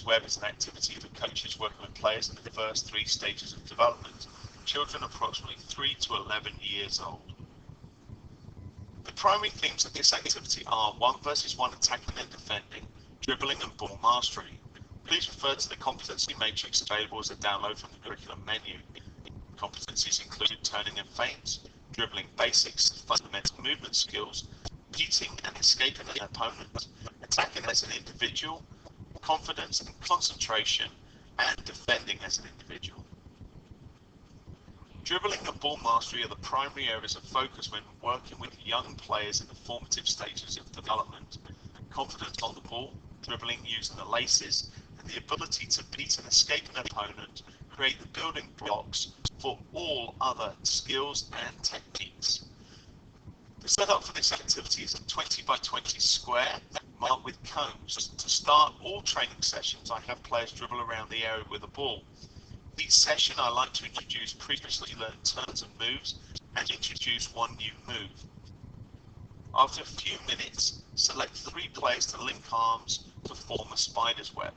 Web is an activity for coaches working with players in the first 3 stages of development, children approximately 3 to 11 years old. The primary themes of this activity are 1 versus 1 attacking and defending, dribbling and ball mastery. Please refer to the competency matrix available as a download from the curriculum menu. Competencies include turning and feints, dribbling basics, fundamental movement skills, beating and escaping an opponent, attacking as an individual, confidence and concentration, and defending as an individual. Dribbling and ball mastery are the primary areas of focus when working with young players in the formative stages of development. Confidence on the ball, dribbling using the laces, and the ability to beat and escape an opponent create the building blocks for all other skills and techniques. The setup for this activity is a 20 by 20 square marked with cones. To start all training sessions, I have players dribble around the area with a ball. Each session, I like to introduce previously learned turns and moves and introduce one new move. After a few minutes, select 3 players to link arms to form a spider's web.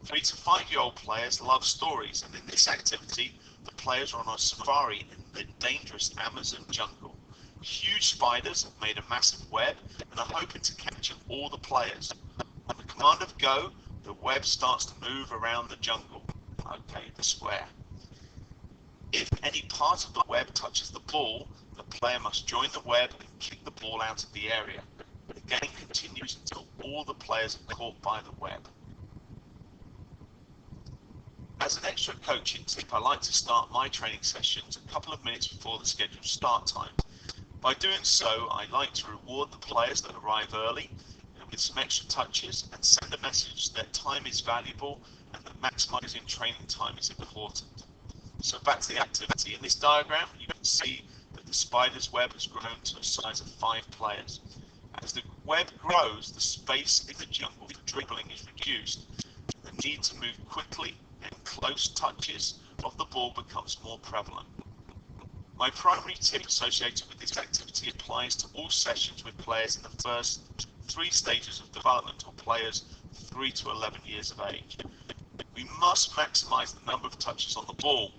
3 to 5-year-old players love stories, and in this activity, the players are on a safari in the dangerous Amazon jungle. Huge spiders have made a massive web and are hoping to capture all the players. On the command of go, the web starts to move around the jungle. Okay, the square. If any part of the web touches the ball, the player must join the web and kick the ball out of the area. The game continues until all the players are caught by the web. As an extra coaching tip, I like to start my training sessions a couple of minutes before the scheduled start time. By doing so, I like to reward the players that arrive early with some extra touches and send a message that time is valuable and that maximizing training time is important. So back to the activity. In this diagram, you can see that the spider's web has grown to a size of 5 players. As the web grows, the space in the jungle for dribbling is reduced. The need to move quickly and close touches of the ball becomes more prevalent. My primary tip associated with this activity applies to all sessions with players in the first 3 stages of development, or players 3 to 11 years of age. We must maximize the number of touches on the ball.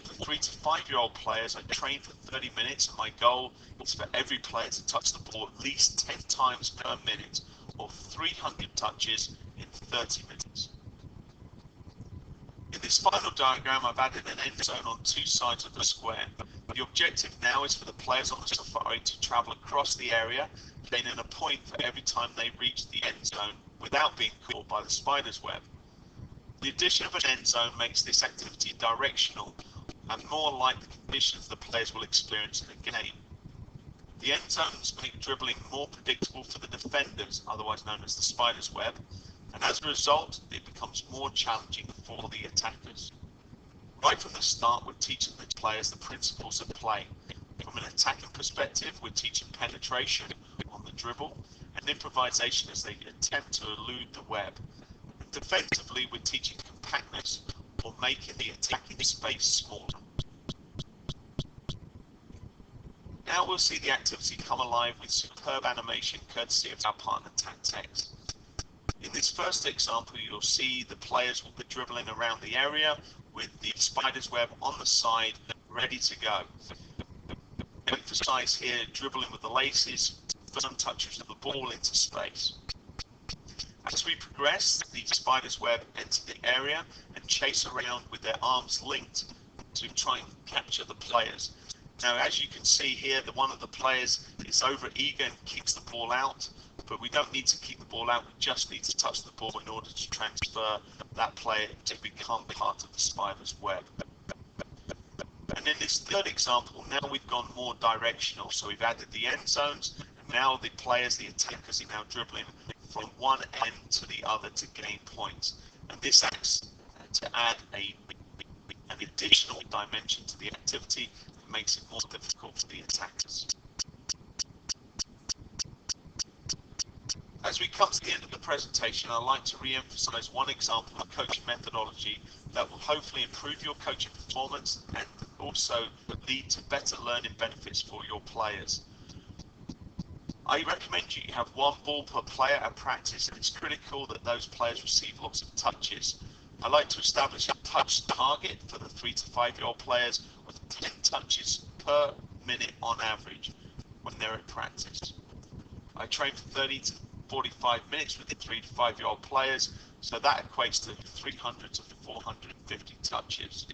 For 3 to 5-year-old players, I train for 30 minutes, and my goal is for every player to touch the ball at least 10 times per minute, or 300 touches in 30 minutes. In this final diagram, I've added an end zone on 2 sides of the square. The objective now is for the players on the safari to travel across the area, gaining a point for every time they reach the end zone without being caught by the spider's web. The addition of an end zone makes this activity directional and more like the conditions the players will experience in a game. The end zones make dribbling more predictable for the defenders, otherwise known as the spider's web, and as a result, it becomes more challenging for the attackers. Right from the start, we're teaching the players the principles of play. From an attacking perspective, we're teaching penetration on the dribble and improvisation as they attempt to elude the web. Defensively, we're teaching compactness, or making the attacking space smaller. Now we'll see the activity come alive with superb animation courtesy of our partner Tactex. In this first example, you'll see the players will be dribbling around the area with the spider's web on the side, ready to go. Emphasize here dribbling with the laces, firm touches of the ball into space. As we progress, the spider's web enter the area and chase around with their arms linked to try and capture the players. Now, as you can see here, one of the players is over eager and kicks the ball out, but we don't need to kick the ball out, we just need to touch the ball in order to transfer that player to become part of the spider's web. And in this third example, now we've gone more directional, so we've added the end zones, and now the players, the attackers, are now dribbling from one end to the other to gain points. And this acts to add an additional dimension to the activity that makes it more difficult for the attackers. As we come to the end of the presentation, I'd like to re-emphasize one example of coaching methodology that will hopefully improve your coaching performance and also lead to better learning benefits for your players. I recommend you have 1 ball per player at practice, it's critical that those players receive lots of touches. I like to establish a touch target for the 3 to 5 year old players with 10 touches per minute on average when they're at practice. I train for 30 to 45 minutes with the 3 to 5 year old players, so that equates to 300 to 450 touches.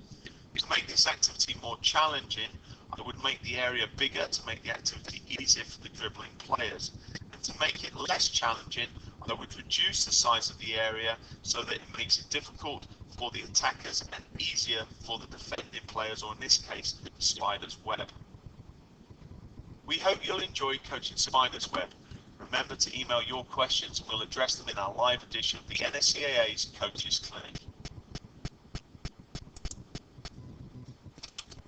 To make this activity more challenging, I would make the area bigger to make the activity easier for the dribbling players. And to make it less challenging, I would reduce the size of the area so that it makes it difficult for the attackers and easier for the defending players, or in this case, Spider's Web. We hope you'll enjoy coaching Spider's Web. Remember to email your questions and we'll address them in our live edition of the NSCAA's Coaches Clinic.